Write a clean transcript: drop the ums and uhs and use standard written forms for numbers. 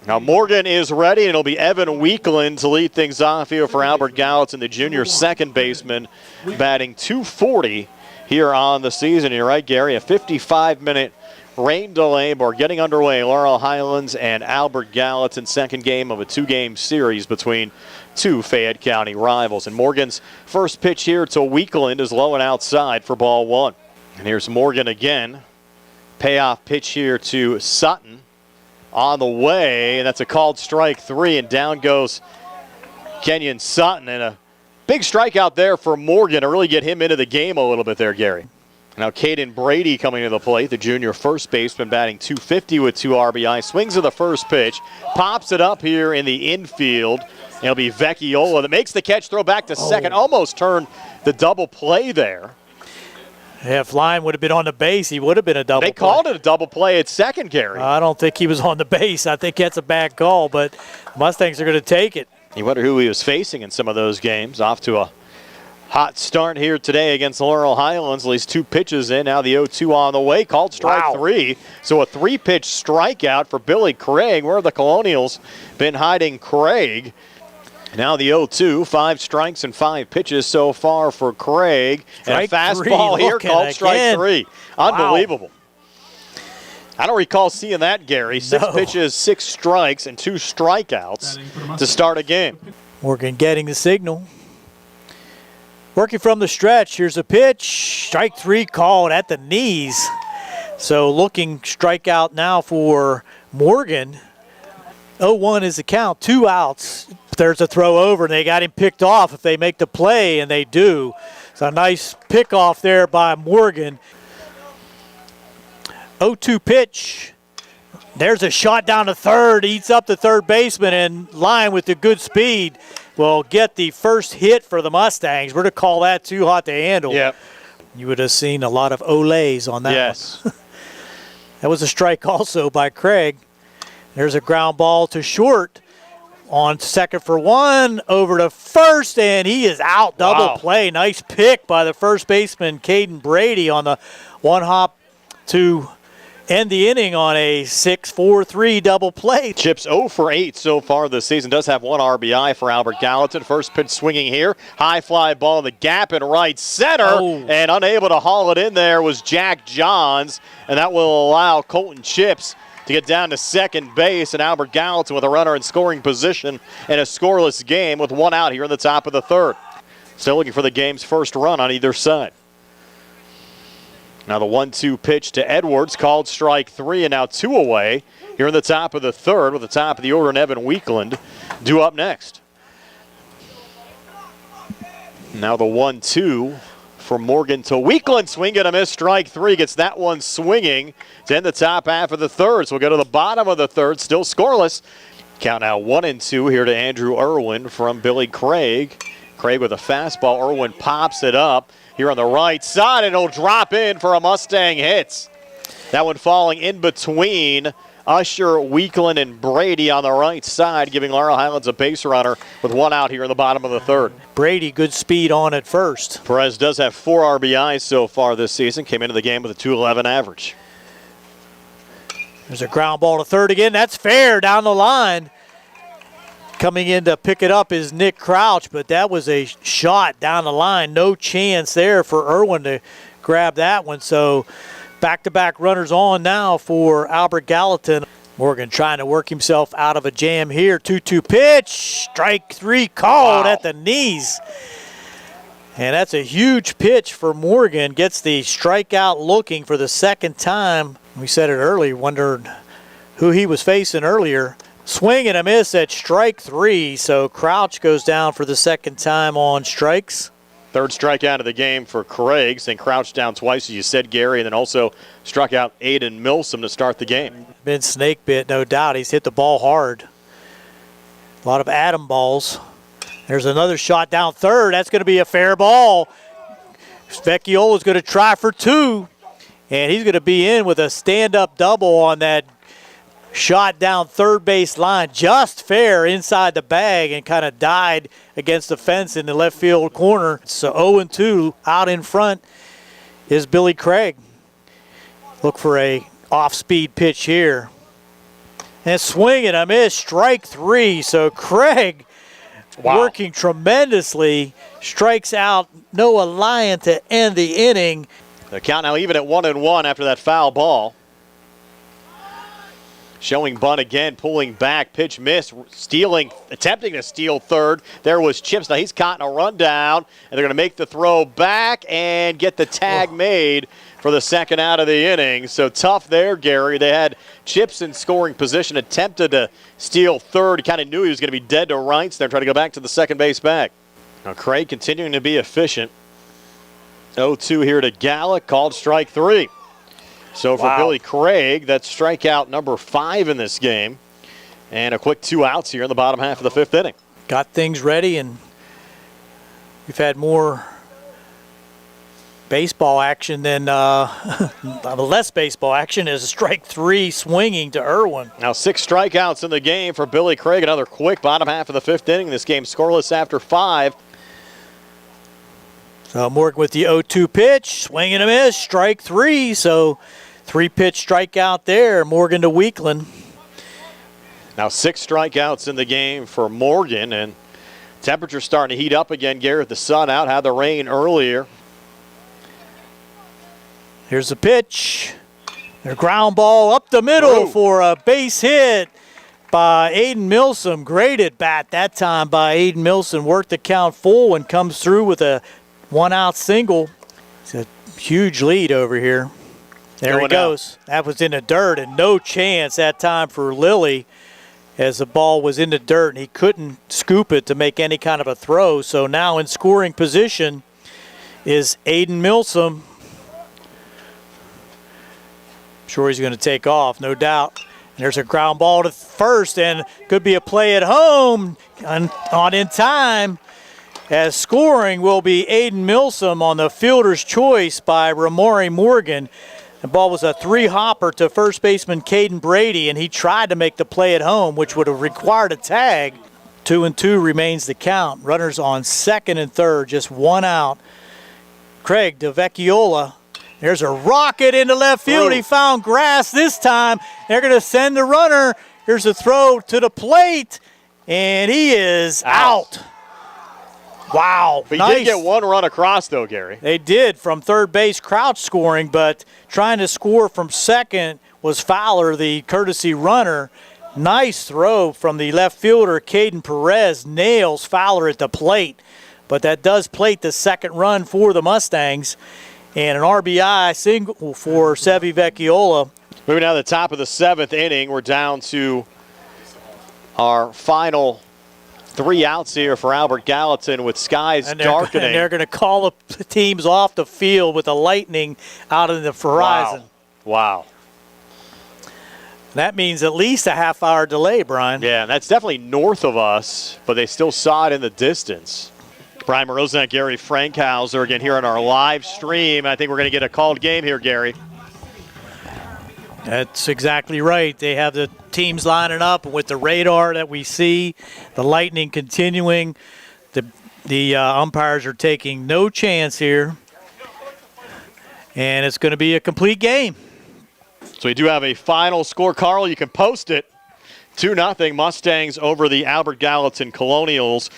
Now Morgan is ready, and it'll be Evan Weekland to lead things off here for Albert Gallatin, the junior second baseman, batting .240 here on the season. You're right, Gary, a 55-minute rain delay, but we're getting underway. Laurel Highlands and Albert Gallatin, second game of a two-game series between two Fayette County rivals. And Morgan's first pitch here to Weekland is low and outside for ball one. And here's Morgan again. Payoff pitch here to Sutton. On the way, and that's a called strike three, and down goes Kenyon Sutton. And a big strikeout there for Morgan to really get him into the game a little bit there, Gary. Now Caden Brady coming to the plate, the junior first baseman, batting .250 with 2 RBI. Swings to the first pitch, pops it up here in the infield. And it'll be Vecchiola that makes the catch, throw back to second. Almost turned the double play there. Yeah, if Lyon would have been on the base, he would have been a double play. They called it a double play at second, Gary. I don't think he was on the base. I think that's a bad call, but Mustangs are going to take it. You wonder who he was facing in some of those games. Off to a hot start here today against Laurel Highlands. At least 2 pitches in. Now the 0-2 on the way. Called strike three. So a 3-pitch strikeout for Billy Craig. Where have the Colonials been hiding Craig? Now the 0-2, 5 strikes and 5 pitches so far for Craig. And a fastball here called strike three. Unbelievable. Wow. I don't recall seeing that, Gary. 6 pitches, 6 strikes, and 2 strikeouts to start a game. Morgan getting the signal. Working from the stretch. Here's a pitch. Strike three called at the knees. So looking strikeout now for Morgan. 0-1 is the count. 2 outs. There's a throw over, and they got him picked off if they make the play, and they do. So a nice pick off there by Morgan. 0-2 pitch. There's a shot down to third. Eats up the third baseman, and Lyon with the good speed will get the first hit for the Mustangs. We're to call that too hot to handle. Yep. You would have seen a lot of olays on that one. That was a strike also by Craig. There's a ground ball to short. On second for 1, over to first, and he is out. Double play. Nice pick by the first baseman, Caden Brady, on the one hop to end the inning on a 6-4-3 double play. Chips 0 for 8 so far this season. Does have 1 RBI for Albert Gallatin. First pitch swinging here. High fly ball in the gap in right center. And unable to haul it in there was Jack Johns. And that will allow Colton Chips to get down to second base, and Albert Gallatin with a runner in scoring position in a scoreless game with 1 out here in the top of the third. Still looking for the game's first run on either side. Now the 1-2 pitch to Edwards, called strike three, and now 2 away here in the top of the third with the top of the order and Evan Weekland due up next. Now the 1-2. From Morgan to Weekland, swing and a miss, strike three, gets that one swinging to end the top half of the third. So we'll go to the bottom of the third, still scoreless. Count now 1-2 here to Andrew Irwin from Billy Craig. Craig with a fastball, Irwin pops it up here on the right side, and it'll drop in for a Mustang hit. That one falling in between Usher, Weekland, and Brady on the right side, giving Laurel Highlands a base runner with 1 out here in the bottom of the third. Brady, good speed on at first. Perez does have 4 RBIs so far this season. Came into the game with a .211 average. There's a ground ball to third again. That's fair down the line. Coming in to pick it up is Nick Crouch, but that was a shot down the line. No chance there for Irwin to grab that one. So back-to-back runners on now for Albert Gallatin. Morgan trying to work himself out of a jam here. 2-2 pitch. Strike three called at the knees. And that's a huge pitch for Morgan. Gets the strikeout looking for the second time. We said it earlier, wondered who he was facing earlier. Swing and a miss at strike three. So Crouch goes down for the second time on strikes. Third strikeout of the game for Craig. St. Crouch down twice, as you said, Gary, and then also struck out Aiden Milsom to start the game. Been snake bit, no doubt. He's hit the ball hard. A lot of atom balls. There's another shot down third. That's going to be a fair ball. Vecchiola's going to try for 2, and he's going to be in with a stand-up double on that shot down third base line, just fair inside the bag, and kind of died against the fence in the left field corner. So 0-2 out in front is Billy Craig. Look for a off-speed pitch here. And swing and a miss, strike 3. So Craig, working tremendously, strikes out Noah Lyon to end the inning. The count now even at 1-1 after that foul ball. Showing bunt again, pulling back, pitch miss, attempting to steal third. There was Chips. Now he's caught in a rundown, and they're going to make the throw back and get the tag made for the second out of the inning. So tough there, Gary. They had Chips in scoring position, attempted to steal third. He kind of knew he was going to be dead to rights there, trying to go back to the second base bag. Now Craig continuing to be efficient. 0-2 here to Gallagher, called strike 3. So for Billy Craig, that's strikeout number 5 in this game. And a quick 2 outs here in the bottom half of the 5th inning. Got things ready, and we've had more baseball action than less baseball action as strike 3 swinging to Irwin. Now 6 strikeouts in the game for Billy Craig. Another quick bottom half of the 5th inning. This game scoreless after 5. So Morgan with the 0-2 pitch, swing and a miss, strike 3. So 3-pitch strikeout there, Morgan to Weakland. Now 6 strikeouts in the game for Morgan, and temperature's starting to heat up again. Garrett, the sun out, had the rain earlier. Here's the pitch. Their ground ball up the middle for a base hit by Aiden Milsom. Great at bat that time by Aiden Milsom. Worked the count full and comes through with a 1-out single. It's a huge lead over here. There he goes. That was in the dirt, and no chance that time for Lilly as the ball was in the dirt, and he couldn't scoop it to make any kind of a throw. So now in scoring position is Aiden Milsom. I'm sure he's going to take off, no doubt. And there's a ground ball to first, and could be a play at home on in time, as scoring will be Aiden Milsom on the fielder's choice by Ramori Morgan. The ball was a 3-hopper to first baseman Caden Brady, and he tried to make the play at home, which would have required a tag. 2-2 remains the count. Runners on second and third, just 1 out. Craig DeVecchiola. There's a rocket into left field. He found grass this time. They're going to send the runner. Here's a throw to the plate, and he is out. Wow. But he did get 1 run across, though, Gary. They did, from third base, Crouch scoring, but trying to score from second was Fowler, the courtesy runner. Nice throw from the left fielder, Caden Perez, nails Fowler at the plate. But that does plate the second run for the Mustangs. And an RBI single for Sevi Vecchiola. Moving down to the top of the 7th inning, we're down to our final 3 outs here for Albert Gallatin with skies darkening. And they're going to call the teams off the field with the lightning out in the horizon. Wow. That means at least a half-hour delay, Brian. Yeah, and that's definitely north of us, but they still saw it in the distance. Brian Morozak, Gary Frankhauser again here on our live stream. I think we're going to get a called game here, Gary. That's exactly right. They have the teams lining up with the radar that we see, the lightning continuing. The umpires are taking no chance here, and it's going to be a complete game. So we do have a final score. Carl, you can post it. 2-0 Mustangs over the Albert Gallatin Colonials.